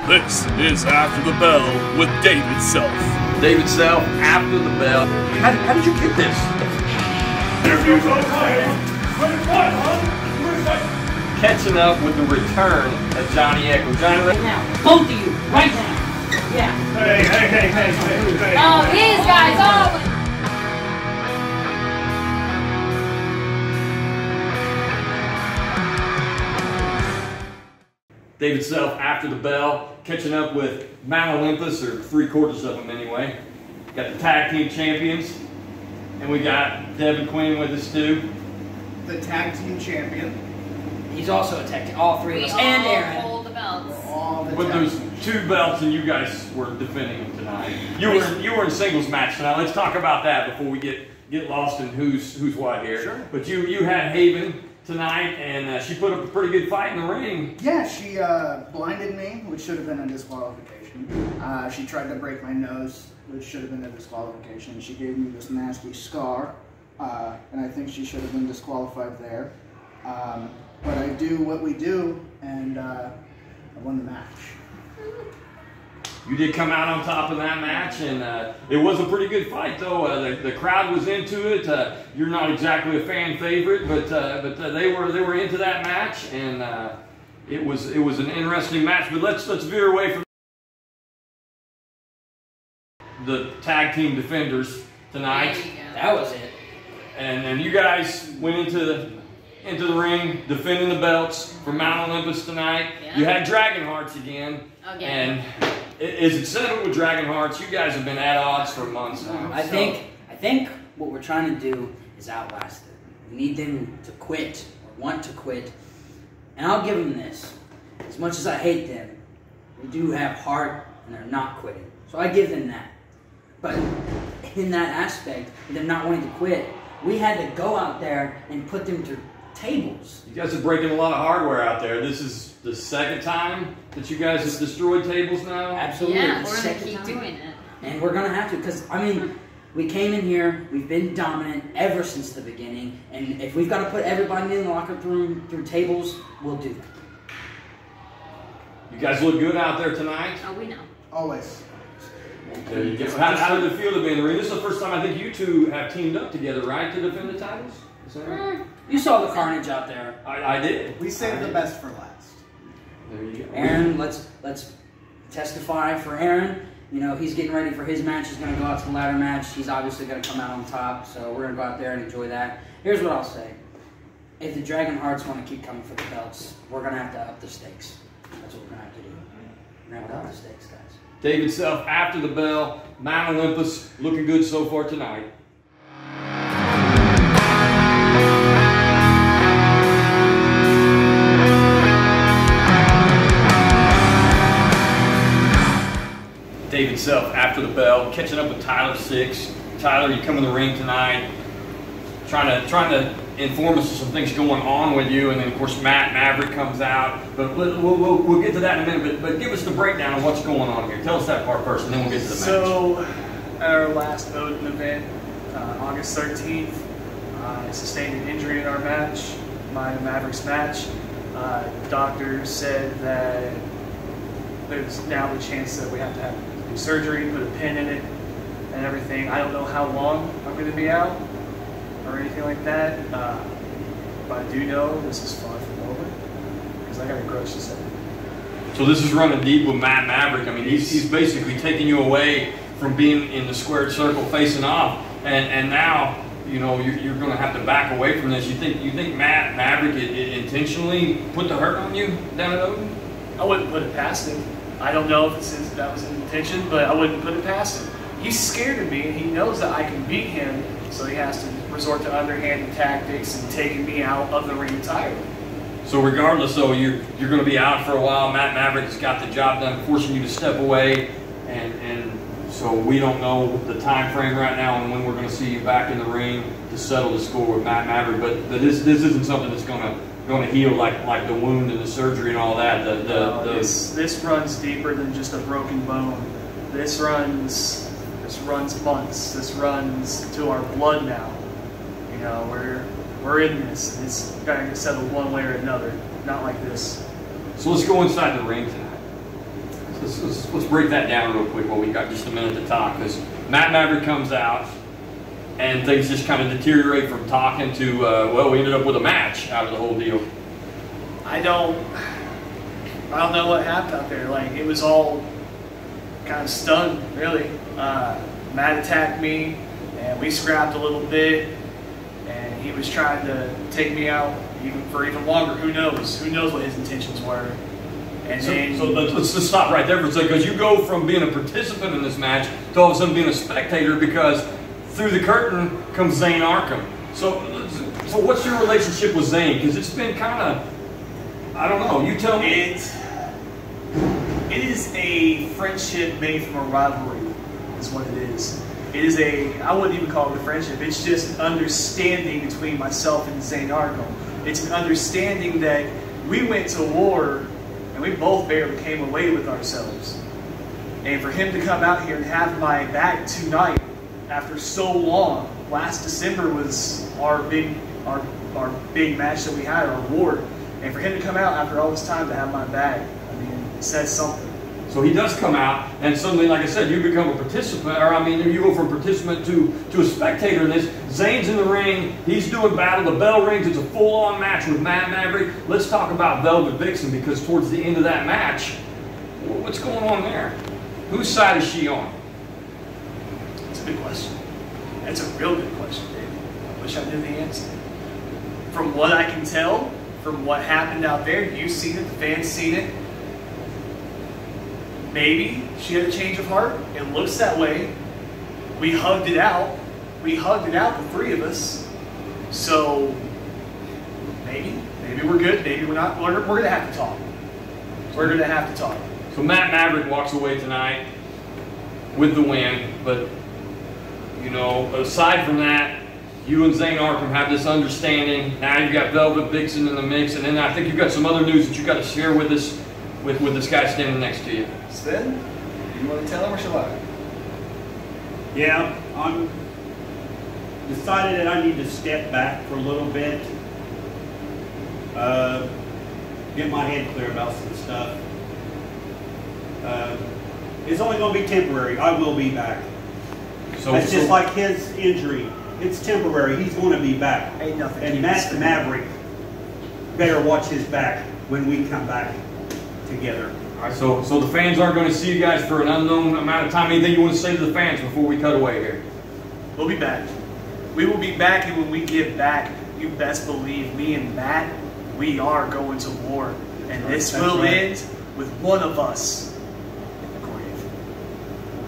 This is After the Bell with David Self. David Self, After the Bell. How did you get this? Interviews okay. Catching up with the return of Johnny Echo. Johnny, right now. Both of you, right now. Yeah. Hey. Oh, these guys always. David Self, After the Bell, catching up with Mount Olympus, or 3/4 of them anyway. Got the tag team champions, and we got Devin Quinn with us too. The tag team champion. He's also a tag team, all three of us, and Aaron. Hold the belts. But there's 2 belts, and you guys were defending them tonight. You were in singles match tonight. Let's talk about that before we get lost in who's what here. Sure. But you had Haven tonight, and she put up a pretty good fight in the ring. Yeah, she blinded me, which should have been a disqualification. She tried to break my nose, which should have been a disqualification. She gave me this nasty scar, and I think she should have been disqualified there. But I do what we do, and I won the match. You did come out on top of that match, and it was a pretty good fight, though. The crowd was into it. You're not exactly a fan favorite, but they were into that match, and it was an interesting match. But let's veer away from the tag team defenders tonight. That was it. And you guys went into the ring defending the belts for Mount Olympus tonight. Yeah. You had Dragon Hearts again. And is it settled with Dragon Hearts? You guys have been at odds for months now. I think what we're trying to do is outlast them. We need them to quit or want to quit. And I'll give them this. As much as I hate them, they do have heart and they're not quitting. So I give them that. But in that aspect, of them not wanting to quit, we had to go out there and put them through tables. You guys are breaking a lot of hardware out there. This is the 2nd time that you guys have destroyed tables now? Absolutely. Yeah, we're going to keep doing it. And we're going to have to, because, I mean, we came in here, we've been dominant ever since the beginning, and if we've got to put everybody in the locker room through tables, we'll do that. You guys look good out there tonight. Oh, we know. Always. There you go. How did it feel to be in the ring? This is the first time I think you two have teamed up together, right, to defend the titles? Is that right? You saw the carnage out there. I did. We saved the best for last. There you go. Aaron, let's testify for Aaron. You know, he's getting ready for his match. He's going to go out to the ladder match. He's obviously going to come out on top, so we're going to go out there and enjoy that. Here's what I'll say. If the Dragon Hearts want to keep coming for the belts, we're going to have to up the stakes. That's what we're going to have to do. We're going to have to up the stakes, guys. David Self, After the Bell, Mount Olympus, looking good so far tonight. David Self, After the Bell, catching up with Tyler 6. Tyler, you come in the ring tonight, trying to inform us of some things going on with you, and then of course Matt Maverick comes out. But we'll get to that in a minute. But give us the breakdown of what's going on here. Tell us that part first, and then we'll get to the match. So, at our last Odin event, August 13th, I sustained an injury in our match, mine and Maverick's match. Doctors said that there's now the chance that we have to have do surgery, put a pin in it, and everything. I don't know how long I'm going to be out or anything like that, but I do know this is far from over because I got a grudge to settle. So this is running deep with Matt Maverick. I mean, he's basically taking you away from being in the squared circle facing off, and now you know you're going to have to back away from this. You think Matt Maverick intentionally put the hurt on you down at Odin? I wouldn't put it past him. I don't know if that was his intention, but I wouldn't put it past him. He's scared of me, and he knows that I can beat him, so he has to resort to underhanded tactics and taking me out of the ring entirely. So regardless, though, you're going to be out for a while. Matt Maverick has got the job done, forcing you to step away, and so we don't know the time frame right now and when we're going to see you back in the ring to settle the score with Matt Maverick. But this isn't something that's going to heal like the wound and the surgery and all that. This runs deeper than just a broken bone. This runs months. This runs to our blood now. You know, we're in this. It's got to get settled one way or another. Not like this. So let's go inside the ring tonight. let's break that down real quick while we got just a minute to talk. Because Matt Maverick comes out, and things just kind of deteriorate from talking to, well, we ended up with a match out of the whole deal. I don't know what happened out there. Like, it was all kind of stunned, really. Matt attacked me, and we scrapped a little bit, and he was trying to take me out for even longer. Who knows? Who knows what his intentions were? And so let's just stop right there for a second, because you go from being a participant in this match to all of a sudden being a spectator, because through the curtain comes ZANE ARKHAM. So what's your relationship with ZANE? Because it's been kind of, I don't know, you tell me. It is a friendship made from a rivalry, is what it is. It is I wouldn't even call it a friendship, it's just an understanding between myself and ZANE ARKHAM. It's an understanding that we went to war and we both barely came away with ourselves. And for him to come out here and have my back tonight after so long, last December was our big match that we had, our award. And for him to come out after all this time to have my back, I mean, it says something. So he does come out, and suddenly, like I said, you become a participant, or I mean, you go from participant to a spectator in this. ZANE's in the ring, he's doing battle, the bell rings, it's a full-on match with Matt Maverick. Let's talk about Velvet Vixen, because towards the end of that match, what's going on there? Whose side is she on? That's a good question. That's a real good question, David. I wish I knew the answer. From what I can tell, from what happened out there, you've seen it, the fans seen it. Maybe she had a change of heart. It looks that way. We hugged it out. We hugged it out, the three of us. So maybe we're good. Maybe we're not. We're gonna have to talk. We're gonna have to talk. So Matt Maverick walks away tonight with the win, but you know, aside from that, you and ZANE ARKHAM have this understanding. Now you've got Velvet Vixen in the mix, and then I think you've got some other news that you got to share with us, with this guy standing next to you. Sven, you want to tell him or shall I? Yeah, I'm decided that I need to step back for a little bit, get my head clear about some stuff. It's only going to be temporary. I will be back. That's just like his injury. It's temporary. He's going to be back. Ain't nothing. And Matt Maverick better watch his back when we come back together. All right, so the fans aren't going to see you guys for an unknown amount of time. Anything you want to say to the fans before we cut away here? We'll be back. We will be back, and when we get back, you best believe me and Matt, we are going to war. And this will end with one of us in the grave.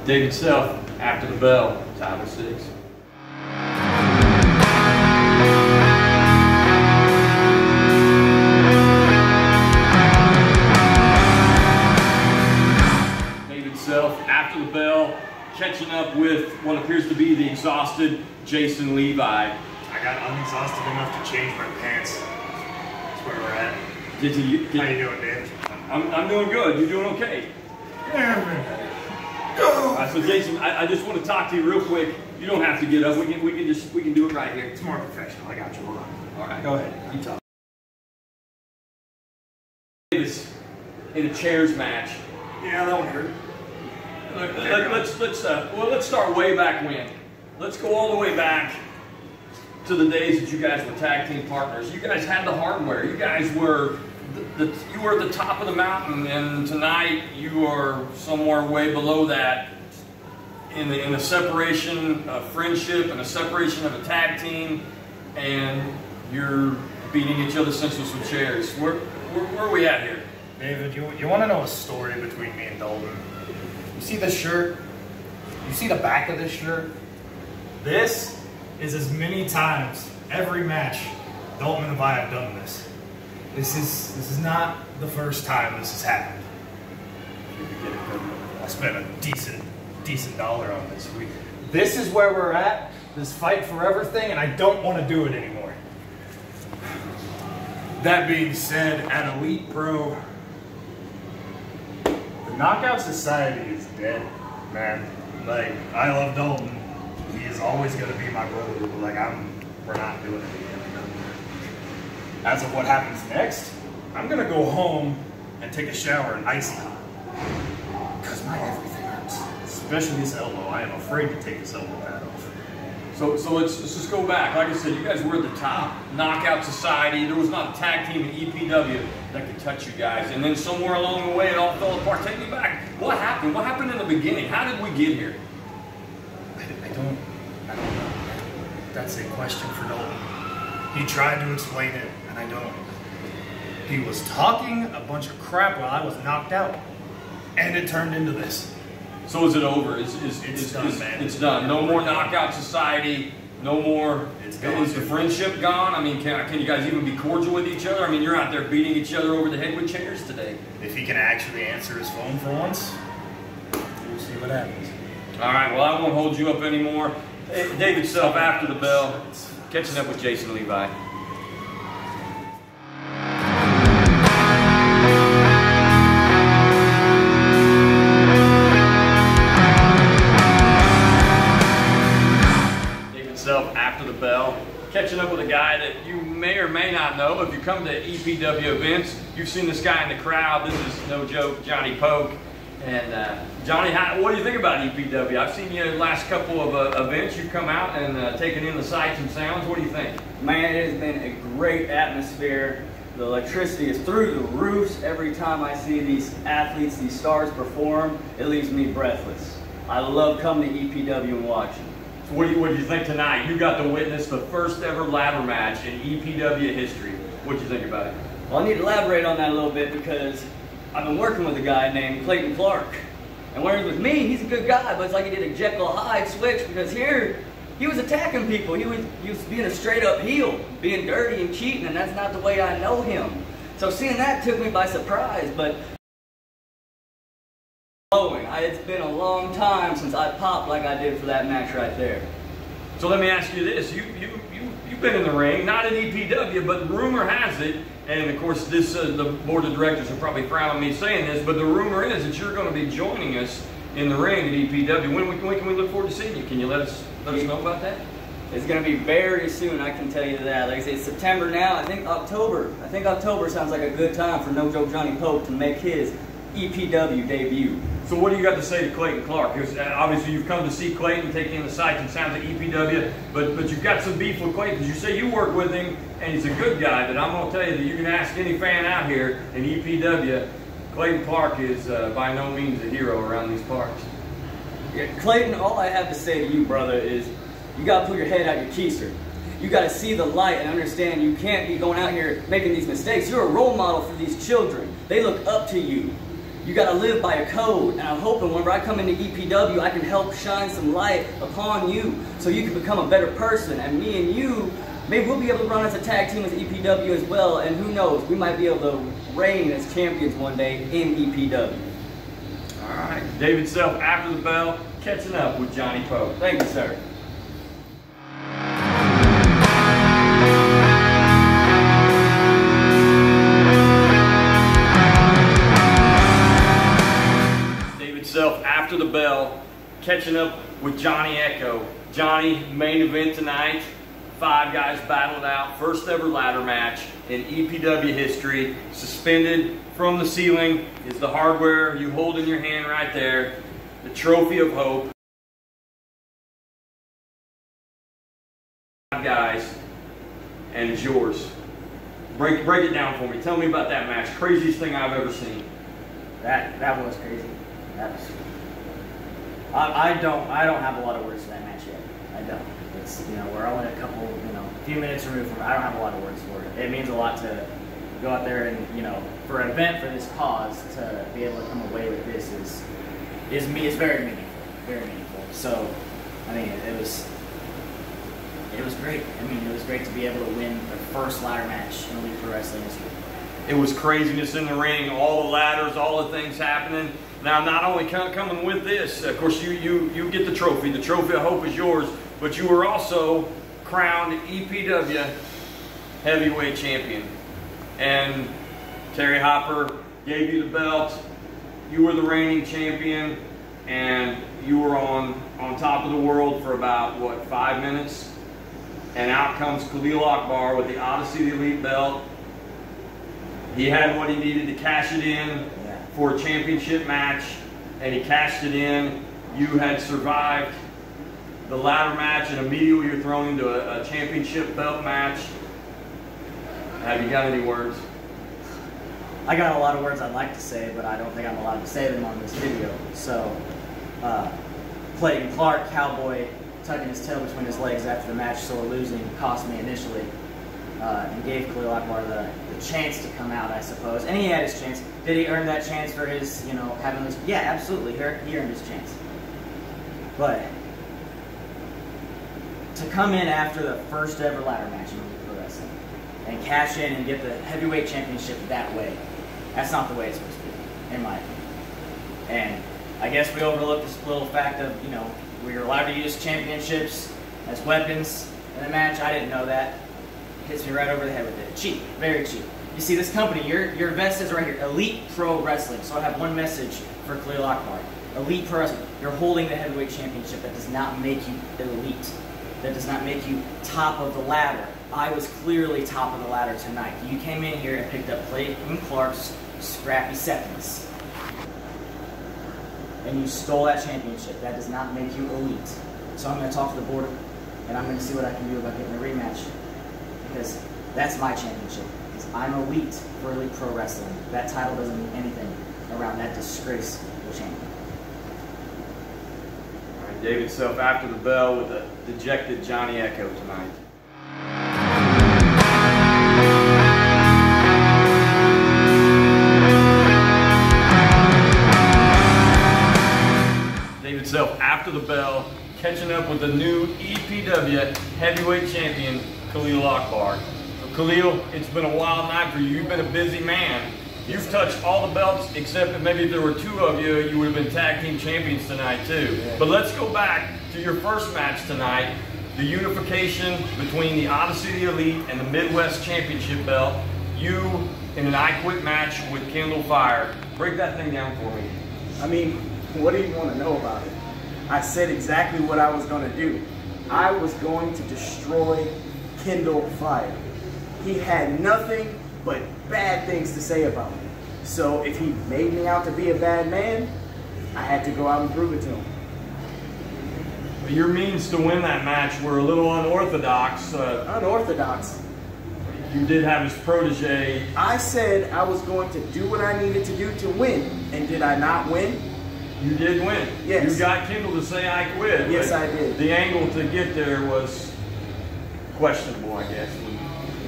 David Self, After the Bell, Title 6. After the Bell, catching up with what appears to be the exhausted Jason Levi. I got unexhausted enough to change my pants. That's where we're at. How you doing, Dave? I'm doing good. You're doing okay. All right, so Jason, I just want to talk to you real quick. You don't have to get up. We can do it right here. It's more professional. I got you. Hold on. All right, go ahead. You talk. Davis in a chairs match. Yeah, that one hurt. Let's start way back when. Let's go all the way back to the days that you guys were tag team partners. You guys had the hardware. You guys were you were at the top of the mountain, and tonight you are somewhere way below that in a separation of friendship and a separation of a tag team, and you're beating each other senseless with chairs. Where are we at here? David, you want to know a story between me and Dalton? You see this shirt? You see the back of this shirt? This is as many times, every match, Dalton and I have done this. This is not the first time this has happened. I spent a decent dollar on this. This is where we're at, this fight forever thing, and I don't want to do it anymore. That being said, at Elite Pro, the Knockout Society is dead, man. Like, I love Dalton. He is always going to be my brother. Like, we're not doing it again. As of what happens next, I'm going to go home and take a shower in icy hot. My everything hurts. Especially this elbow. I am afraid to take this elbow pad off. So let's just go back. Like I said, you guys were at the top. Knockout Society. There was not a tag team in EPW that could touch you guys. And then somewhere along the way, it all fell apart. Take me back. What happened? What happened in the beginning? How did we get here? I don't know. That's a question for Dalton. He tried to explain it, and I don't. He was talking a bunch of crap while I was knocked out. And it turned into this. So is it over? It's done, man. It's done. No more Knockout Society. No more. It's gone. Is the friendship gone? I mean, can you guys even be cordial with each other? I mean, you're out there beating each other over the head with chairs today. If he can actually answer his phone for once, we'll see what happens. All right. Well, I won't hold you up anymore. David Self after the bell. Catching up with Jason Levi. After the bell, catching up with a guy that you may or may not know. If you come to EPW events, you've seen this guy in the crowd. This is no joke, Johnny Poke. And Johnny, what do you think about EPW? I've seen you the last couple of events. You've come out and taken in the sights and sounds. What do you think? Man, it has been a great atmosphere. The electricity is through the roofs. Every time I see these athletes, these stars perform, it leaves me breathless. I love coming to EPW and watching. So what do you think tonight? You got to witness the first ever ladder match in EPW history. What do you think about it? Well, I need to elaborate on that a little bit because I've been working with a guy named Clayton Clark. And when he's with me, he's a good guy, but it's like he did a Jekyll Hyde switch because here, he was attacking people. He was being a straight up heel, being dirty and cheating, and that's not the way I know him. So seeing that took me by surprise, but it's been a long time since I popped like I did for that match right there. So let me ask you this. You've been in the ring, not in EPW, but rumor has it, and of course this the board of directors will probably frown on me saying this, but the rumor is that you're going to be joining us in the ring at EPW. When can we look forward to seeing you? Can you let us know about that? It's going to be very soon, I can tell you that. Like I say, it's September now. I think October sounds like a good time for No Joke Johnny Pope to make his EPW debut. So what do you got to say to Clayton Clark? Because obviously you've come to see Clayton, taking in the sights and sounds at EPW, but you've got some beef with Clayton. Because you say you work with him, and he's a good guy, but I'm going to tell you that you can ask any fan out here in EPW, Clayton Clark is by no means a hero around these parts. Yeah, Clayton, all I have to say to you, brother, is you got to put your head out your keister. You got to see the light and understand you can't be going out here making these mistakes. You're a role model for these children. They look up to you. You got to live by a code, and I'm hoping whenever I come into EPW, I can help shine some light upon you so you can become a better person. And me and you, maybe we'll be able to run as a tag team with EPW as well, and who knows, we might be able to reign as champions one day in EPW. All right, David Self after the bell, catching up with Johnny Pope. Thank you, sir. After the bell, catching up with Johnny Echo. Johnny, main event tonight. 5 guys battled out. First ever ladder match in EPW history. Suspended from the ceiling is the hardware you hold in your hand right there. The Trophy of Hope. 5 guys, and it's yours. Break it down for me. Tell me about that match. Craziest thing I've ever seen. That was crazy. That was. I don't have a lot of words for that match yet. I don't. It's, we're only a few minutes removed from it. I don't have a lot of words for it. It means a lot to go out there and, for an event for this cause, to be able to come away with this is very meaningful. Very meaningful. So, I mean, it was great. I mean, it was great to be able to win the first ladder match in Elite Pro Wrestling history. It was craziness in the ring, all the ladders, all the things happening. Now, not only coming with this, of course, you get the trophy. The Trophy of Hope is yours, but you were also crowned EPW Heavyweight Champion. And Terry Hopper gave you the belt. You were the reigning champion, and you were on top of the world for about, what, 5 minutes? And out comes KHALIL AKBAR with the Odyssey Elite belt. He had what he needed to cash it in for a championship match. and he cashed it in. You had survived the ladder match, and immediately you're thrown into a championship belt match. Have you got any words? I got a lot of words I'd like to say, but I don't think I'm allowed to say them on this video. So, Clayton Clark, Cowboy, tucking his tail between his legs after the match, sore losing, cost me initially, and gave Khalil Akbar the chance to come out, I suppose. And he had his chance. Did he earn that chance for his, having this? Yeah, absolutely. He earned his chance. But to come in after the first ever ladder match in pro wrestling and cash in and get the heavyweight championship that way, that's not the way it's supposed to be, in my opinion. And I guess we overlooked this little fact of, we were allowed to use championships as weapons in a match. I didn't know that. Hits me right over the head with it. Cheap, very cheap. You see, this company, your vest is right here, Elite Pro Wrestling. So I have one message for Khalil Akbar. Elite Pro Wrestling. You're holding the heavyweight championship. That does not make you elite. That does not make you top of the ladder. I was clearly top of the ladder tonight. You came in here and picked up Clayton Clark's scrappy seconds. And you stole that championship. That does not make you elite. So I'm going to talk to the board, and I'm going to see what I can do about getting a rematch. Because that's my championship. Because I'm elite for Elite Pro Wrestling. That title doesn't mean anything around that disgraceful champion. All right, David Self after the bell with a dejected Johnny Echo tonight. David Self after the bell, catching up with the new EPW heavyweight champion, Khalil Akbar. So Khalil, it's been a wild night for you. You've been a busy man. You've touched all the belts, except that maybe if there were two of you, you would have been tag team champions tonight too. Yeah. But let's go back to your first match tonight, the unification between the ODYSSEY the Elite and the Midwest Championship belt. You in an I Quit match with KYNDAL FYRE. Break that thing down for me. I mean, what do you want to know about it? I said exactly what I was going to do. I was going to destroy KYNDAL FYRE. He had nothing but bad things to say about me. So if he made me out to be a bad man, I had to go out and prove it to him. But your means to win that match were a little unorthodox. Unorthodox? You did have his protege. I said I was going to do what I needed to do to win. And did I not win? You did win. Yes. You got KYNDAL to say I quit. Yes, I did. The angle to get there was questionable, I guess.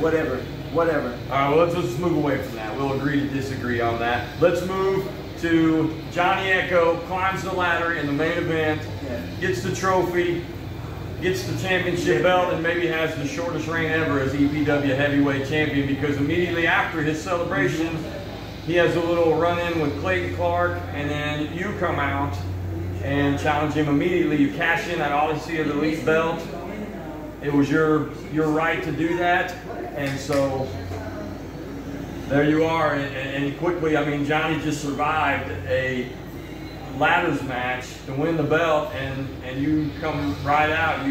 Whatever. All right, well, let's move away from that. We'll agree to disagree on that. Let's move to Johnny Echo, climbs the ladder in the main event, gets the trophy, gets the championship belt, and maybe has the shortest reign ever as EPW heavyweight champion, because immediately after his celebration, he has a little run-in with Clayton Clark, and then you come out and challenge him immediately. You cash in that ODYSSEY of the Elite belt. It was your right to do that, and so there you are. And quickly, I mean, Johnny just survived a ladders match to win the belt, and you come right out.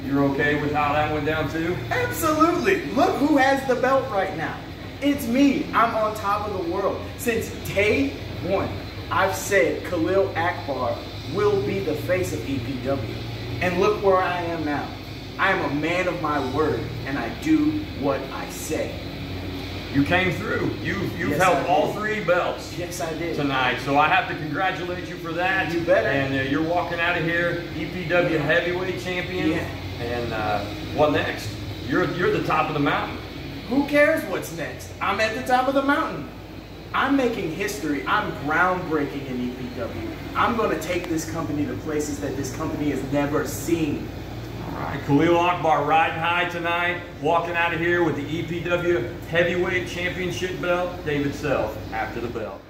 You're okay with how that went down too? Absolutely. Look who has the belt right now. It's me. I'm on top of the world. Since day one, I've said Khalil Akbar will be the face of EPW. And look where I am now. I am a man of my word, and I do what I say. You came through. You've held all three belts. Yes, I did. Tonight. So I have to congratulate you for that. You better. And you're walking out of here EPW heavyweight champion. Yeah. And what next? You're the top of the mountain. Who cares what's next? I'm at the top of the mountain. I'm making history. I'm groundbreaking in EPW. I'm going to take this company to places that this company has never seen. All right, Khalil Akbar riding high tonight, walking out of here with the EPW Heavyweight Championship belt. David Self after the bell.